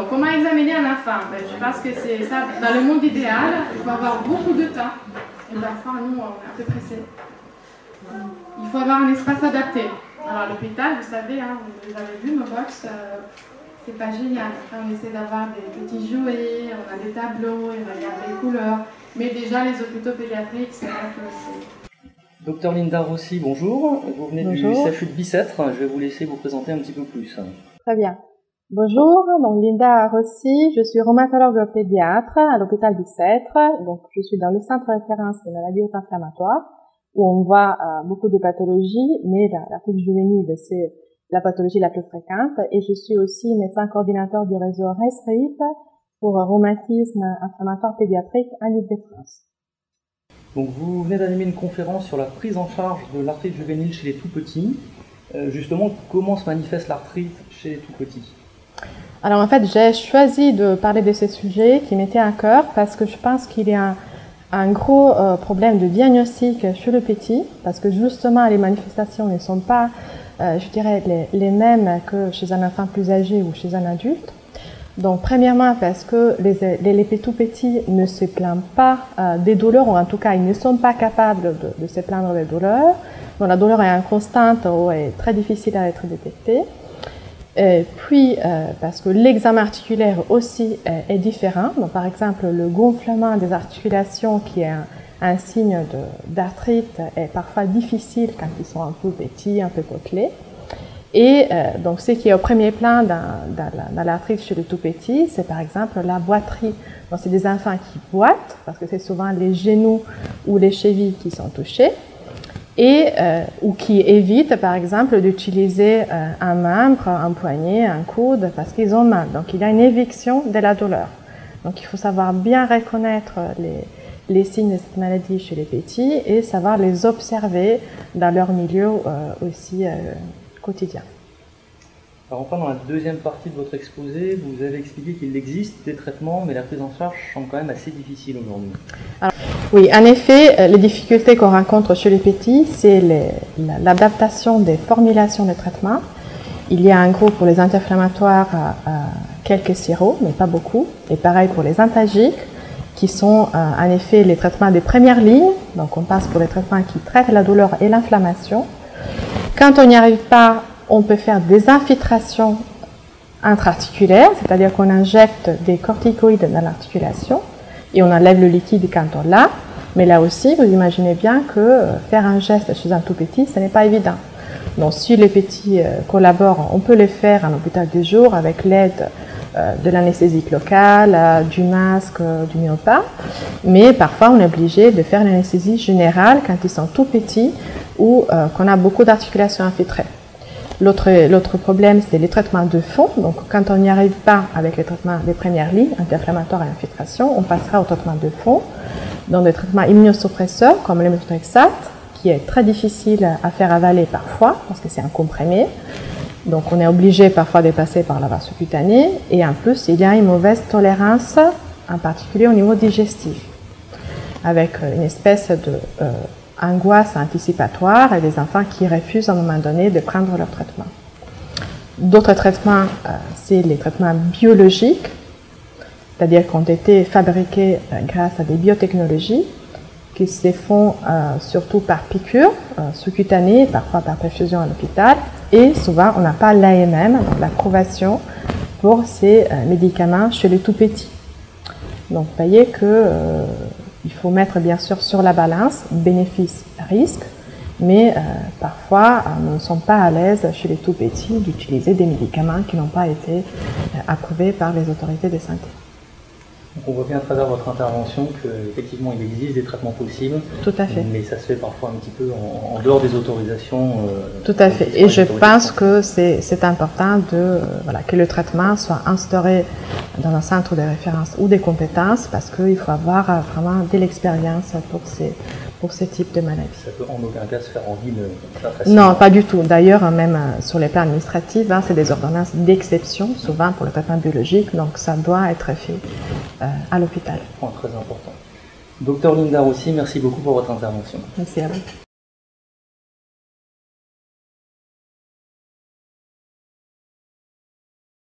Comment examiner un enfant? Je pense que c'est ça. Dans le monde idéal, il faut avoir beaucoup de temps. Et parfois, nous, on est un peu pressés. Il faut avoir un espace adapté. Alors, à l'hôpital, vous savez, hein, vous avez vu nos box, c'est pas génial. Après, on essaie d'avoir des petits jouets, on a des tableaux, et on regarde les couleurs. Mais déjà, les hôpitaux pédiatriques, c'est vrai que c'est... Docteur Linda Rossi, bonjour. Vous venez Bonjour. du CHU de Bicêtre. Je vais vous laisser vous présenter un petit peu plus. Très bien. Bonjour, donc Linda Rossi, je suis rhumatologue pédiatre à l'hôpital Bicêtre. Donc je suis dans le centre de référence des maladies auto-inflammatoires où on voit beaucoup de pathologies, mais l'arthrite juvénile c'est la pathologie la plus fréquente. Et je suis aussi médecin coordinateur du réseau RESRIP pour rhumatisme inflammatoire pédiatrique en Île-de-France. Donc vous venez d'animer une conférence sur la prise en charge de l'arthrite juvénile chez les tout-petits. Justement, comment se manifeste l'arthrite chez les tout-petits? Alors en fait, j'ai choisi de parler de ces sujets qui m'étaient à cœur parce que je pense qu'il y a un gros problème de diagnostic chez le petit, parce que justement les manifestations ne sont pas, je dirais, les mêmes que chez un enfant plus âgé ou chez un adulte. Donc premièrement parce que les tout petits ne se plaignent pas des douleurs, ou en tout cas ils ne sont pas capables de se plaindre des douleurs. Donc la douleur est inconstante ou est très difficile à être détectée. Et puis, parce que l'examen articulaire aussi est différent. Donc, par exemple, le gonflement des articulations, qui est un signe d'arthrite, est parfois difficile quand ils sont un peu petits, un peu potelés. Et donc, ce qui est au premier plan dans l'arthrite chez le tout petit, c'est par exemple la boiterie. Donc, c'est des enfants qui boitent, parce que c'est souvent les genoux ou les chevilles qui sont touchés. Ou qui évitent, par exemple, d'utiliser un membre, un poignet, un coude, parce qu'ils ont mal. Donc, il y a une éviction de la douleur. Donc, il faut savoir bien reconnaître les signes de cette maladie chez les petits et savoir les observer dans leur milieu aussi quotidien. Alors enfin, dans la deuxième partie de votre exposé, vous avez expliqué qu'il existe des traitements, mais la prise en charge semble quand même assez difficile aujourd'hui. Oui, en effet, les difficultés qu'on rencontre chez les petits, c'est l'adaptation des formulations de traitement. Il y a un groupe pour les anti-inflammatoires, quelques sirops, mais pas beaucoup. Et pareil pour les antalgiques, qui sont en effet les traitements des premières lignes. Donc on passe pour les traitements qui traitent la douleur et l'inflammation. Quand on n'y arrive pas, on peut faire des infiltrations intra-articulaires, c'est-à-dire qu'on injecte des corticoïdes dans l'articulation et on enlève le liquide quand on l'a. Mais là aussi, vous imaginez bien que faire un geste chez un tout petit, ce n'est pas évident. Donc si les petits collaborent, on peut le faire en hôpital de jour avec l'aide de l'anesthésique locale, du masque, du myopa. Mais parfois, on est obligé de faire l'anesthésie générale quand ils sont tout petits ou qu'on a beaucoup d'articulations infiltrées. L'autre problème, c'est les traitements de fond. Donc, quand on n'y arrive pas avec les traitements des premières lignes, anti-inflammatoires et infiltration, on passera au traitement de fond, dans des traitements immunosuppresseurs comme le méthotrexate, qui est très difficile à faire avaler parfois, parce que c'est un comprimé. Donc, on est obligé parfois de passer par la vaso cutanée. Et en plus, il y a une mauvaise tolérance, en particulier au niveau digestif, avec une espèce de angoisse anticipatoire et des enfants qui refusent à un moment donné de prendre leur traitement. D'autres traitements, c'est les traitements biologiques, c'est-à-dire qui ont été fabriqués grâce à des biotechnologies qui se font surtout par piqûre sous-cutanée, parfois par perfusion à l'hôpital, et souvent on n'a pas l'AMM, donc l'approbation pour ces médicaments chez les tout-petits. Donc vous voyez que il faut mettre bien sûr sur la balance bénéfice-risque, mais parfois nous ne sommes pas à l'aise chez les tout-petits d'utiliser des médicaments qui n'ont pas été approuvés par les autorités de santé. Donc on voit bien à travers votre intervention qu'effectivement il existe des traitements possibles. Tout à fait. Mais ça se fait parfois un petit peu en dehors des autorisations. Tout à fait. Et je pense que c'est important que le traitement soit instauré dans un centre de référence ou des compétences, parce qu'il faut avoir vraiment de l'expérience pour ce type de maladie. Ça peut en aucun cas se faire en ville facilement. Non, pas du tout. D'ailleurs, même sur les plans administratifs, c'est des ordonnances d'exception, souvent pour le traitement biologique, donc ça doit être fait à l'hôpital. Point très important. Docteur Linda Rossi, merci beaucoup pour votre intervention. Merci à vous.